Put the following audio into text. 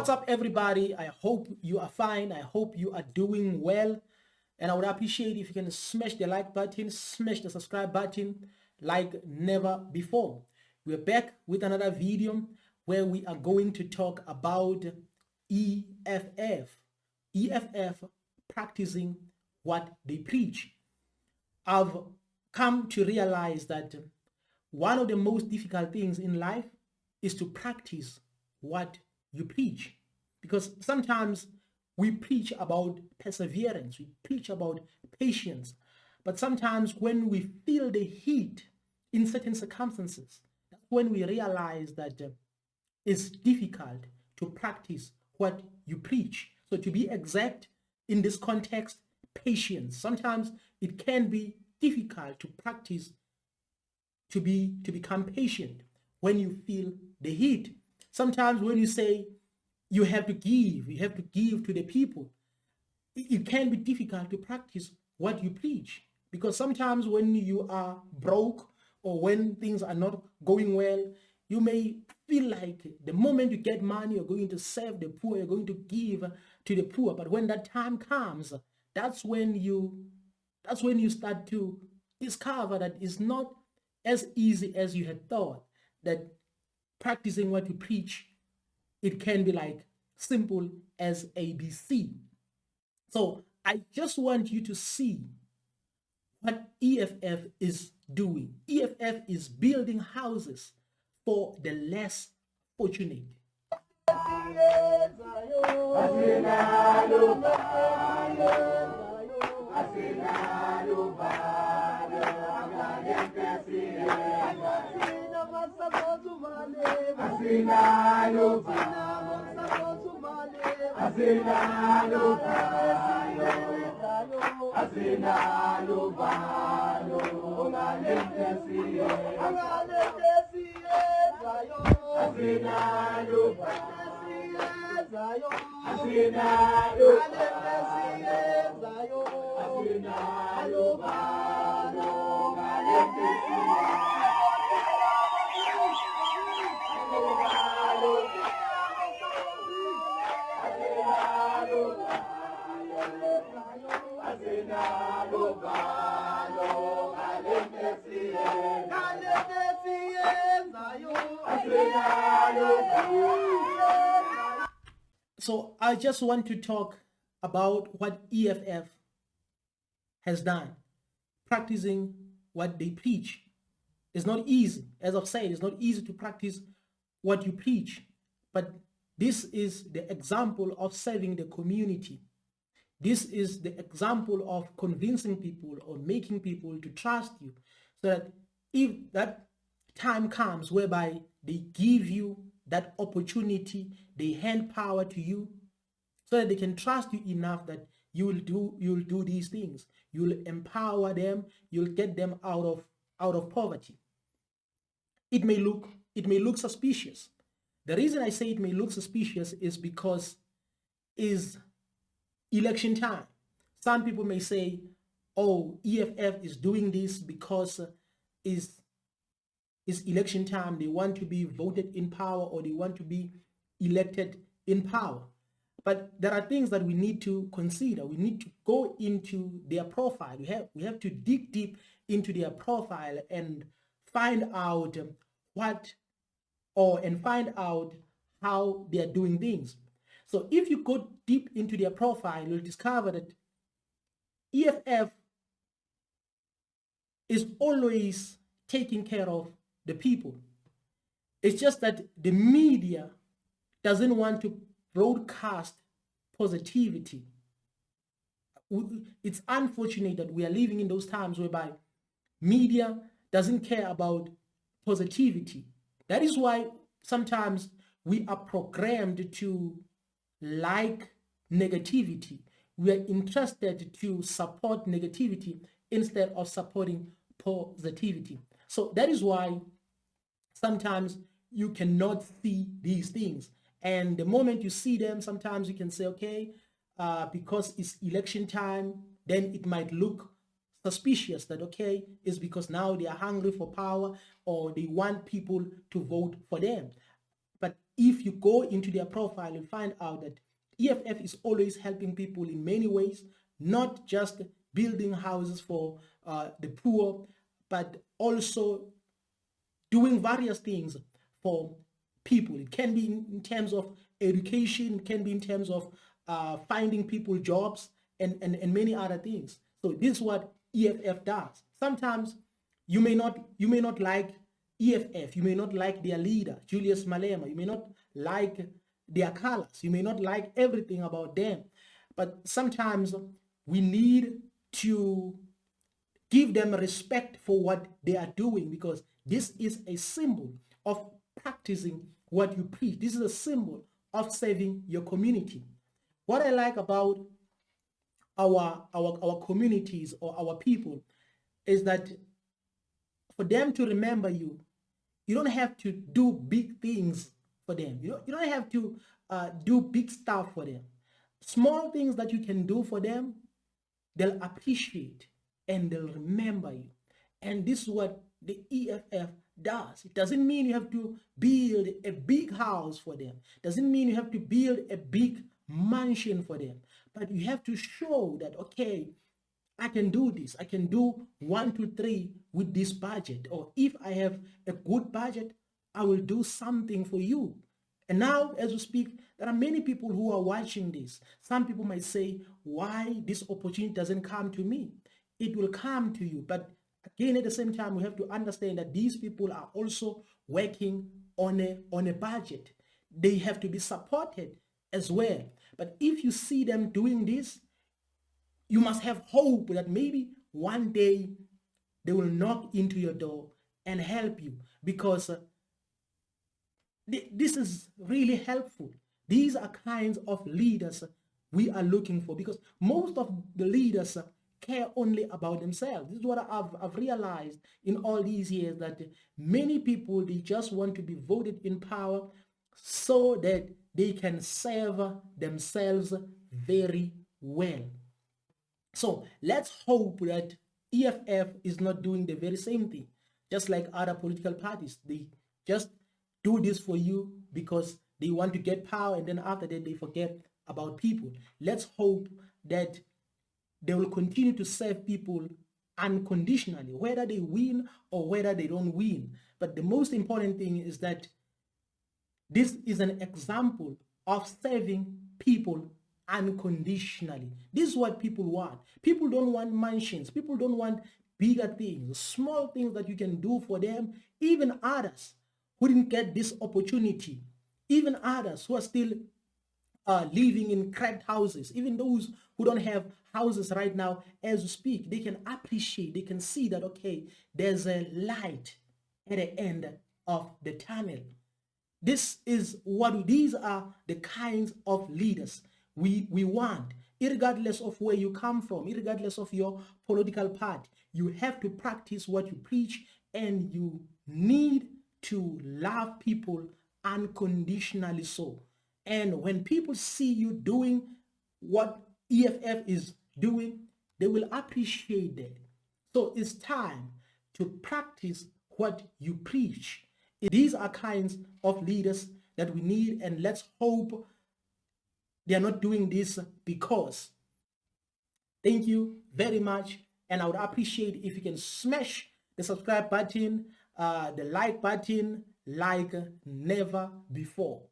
What's up, everybody? I hope you are fine. I hope you are doing well. And I would appreciate if you can smash the like button, smash the subscribe button like never before. We're back with another video where we are going to talk about EFF. EFF, practicing what they preach. I've come to realize that one of the most difficult things in life is to practice what you preach, because sometimes we preach about perseverance, we preach about patience, but sometimes when we feel the heat in certain circumstances, that's when we realize that it's difficult to practice what you preach. So to be exact, in this context, patience. Sometimes it can be difficult to practice to become patient when you feel the heat. Sometimes when you say you have to give to the people, it can be difficult to practice what you preach, because sometimes when you are broke or when things are not going well, you may feel like the moment you get money, you're going to serve the poor, you're going to give to the poor. But when that time comes, that's when you start to discover that it's not as easy as you had thought, that practicing what you preach, it can be like simple as ABC. So I just want you to see what EFF is doing. EFF is building houses for the less fortunate. So I just want to talk about what EFF has done. Practicing what they preach is not easy. As I've said, it's not easy to practice what you preach, but this is the example of serving the community. This is the example of convincing people or making people to trust you, so that if that time comes whereby they give you that opportunity, they hand power to you, so that they can trust you enough that you'll do these things. You'll empower them, you'll get them out of poverty. It may look suspicious. The reason I say it may look suspicious is because is election time. Some people may say, oh, EFF is doing this because it's election time. They want to be voted in power, or they want to be elected in power. But there are things that we need to consider. We need to go into their profile. We have to dig deep into their profile and find out how they are doing things. So if you go deep into their profile, you'll discover that EFF is always taking care of the people. It's just that the media doesn't want to broadcast positivity. It's unfortunate that we are living in those times whereby media doesn't care about positivity. That is why sometimes we are programmed to like negativity. We are interested to support negativity instead of supporting positivity. So that is why sometimes you cannot see these things. And the moment you see them, sometimes you can say, okay, because it's election time, then it might look suspicious that, okay, it's because now they are hungry for power or they want people to vote for them. But if you go into their profile, you'll find out that EFF is always helping people in many ways, not just building houses for the poor, but also doing various things for people. It can be in terms of education, it can be in terms of finding people jobs, and many other things. So this is what EFF does. Sometimes you may not like EFF, you may not like their leader, Julius Malema, you may not like their colors, you may not like everything about them. But sometimes we need to give them respect for what they are doing, because this is a symbol of practicing what you preach. This is a symbol of serving your community. What I like about our communities or our people is that for them to remember you, you don't have to do big things for them. You don't have to do big stuff for them. Small things that you can do for them, they'll appreciate and they'll remember you. And this is what the EFF does. It doesn't mean you have to build a big house for them. It doesn't mean you have to build a big mansion for them. But you have to show that, okay, I can do this. I can do 1, 2, 3 with this budget. Or if I have a good budget, I will do something for you. And now, as we speak, there are many people who are watching this. Some people might say, why this opportunity doesn't come to me? It will come to you. But again, at the same time, we have to understand that these people are also working on a budget. They have to be supported as well. But if you see them doing this, you must have hope that maybe one day they will knock into your door and help you, because this is really helpful. These are kinds of leaders we are looking for, because most of the leaders care only about themselves. This is what I've realized in all these years, that many people, they just want to be voted in power so that they can serve themselves very well. So let's hope that EFF is not doing the very same thing, just like other political parties. They just do this for you because they want to get power, and then after that they forget about people. Let's hope that they will continue to serve people unconditionally, whether they win or whether they don't win. But the most important thing is that this is an example of serving people unconditionally. This is what people want. People don't want mansions. People don't want bigger things, small things that you can do for them. Even others who didn't get this opportunity, even others who are still living in cracked houses, even those who don't have houses right now as we speak, they can appreciate, they can see that, okay, there's a light at the end of the tunnel. These are the kinds of leaders we want, regardless of where you come from, regardless of your political party. You have to practice what you preach, and you need to love people unconditionally so. And when people see you doing what EFF is doing, they will appreciate that. So it's time to practice what you preach. These are kinds of leaders that we need, and let's hope they are not doing this because. Thank you very much, and I would appreciate if you can smash the subscribe button, the like button like never before.